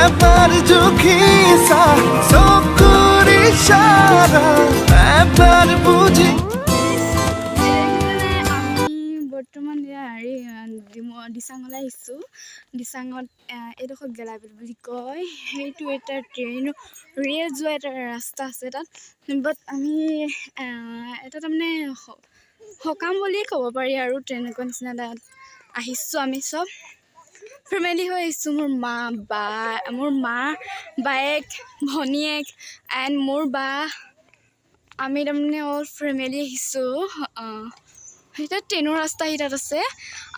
এবাৰ জুখিছা চকুৰ ইশাৰা এবাৰ বুজি বৰ্তমান হেৰি দিচাঙলৈ আহিছোঁ দিচাঙত এইডোখৰ গেলাবিল বুলি কয় সেইটো এটা ট্ৰেইন ৰেল যোৱা এটা ৰাস্তা আছে তাত বাট আমি এটা তাৰমানে সকাম বুলিয়ে ক'ব পাৰি আৰু তেনেকুৱা নিচিনা তাত আহিছোঁ আমি চব ফেমিলি হৈ আহিছোঁ মোৰ মা বায়েক ভনীয়েক এণ্ড মোৰ বা আমি তাৰমানে অল ফেমিলি আহিছোঁ এতিয়া ট্ৰেইনৰ ৰাস্তা আহি তাত আছে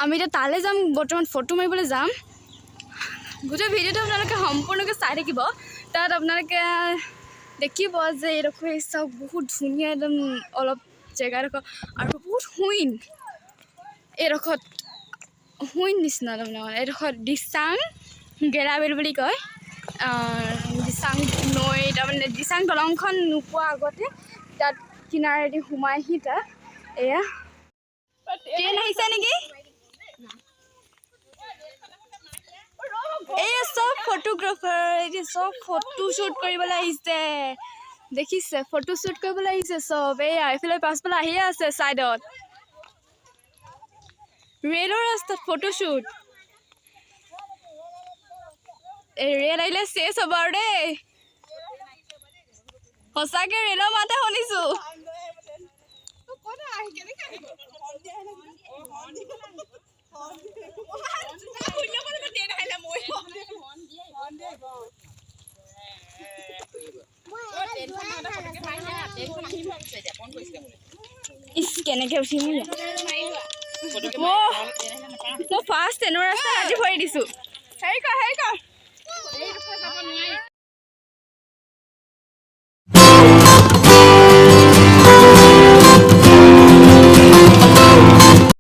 আমি এতিয়া তালৈ যাম বৰ্তমান ফটো মাৰিবলৈ যাম গোটেই ভিডিঅ'টো আপোনালোকে সম্পূৰ্ণকৈ চাই থাকিব তাত আপোনালোকে দেখিব যে এইডোখৰ চাওক বহুত ধুনীয়া একদম অলপ জেগাডোখৰ আৰু বহুত শুইন এইডোখৰত শুইন নিচিনা তাৰমানে এইডোখৰত দিচাং গেলাবিল বুলি কয় দিচাং নৈ তাৰমানে দিচাং দলংখন নোপোৱা আগতে তাত কিনাৰেদি সোমাইহি তাত এয়া ট্ৰেইন আহিছে নেকি এই চব ফটোগ্ৰাফাৰ এতিয়া চব ফটো শ্বুট কৰিবলৈ আহিছে দেখিছে ফটো শ্বুট কৰিবলৈ আহিছে চব এয়া এইফালে পাছফালে আহিয়ে আছে ছাইডত ৰেলৰ ৰাস্তাত ফটো শ্বুট ৰেল আহিলে চেছ হ'ব আৰু দেই সঁচাকৈ ৰেলৰ মাতে শুনিছোঁ কেনেকৈ উঠিম মই ফাৰ্ষ্ট ট্ৰেইনৰ ৰাস্তা আজি ভৰি দিছোঁ হেৰি কৰ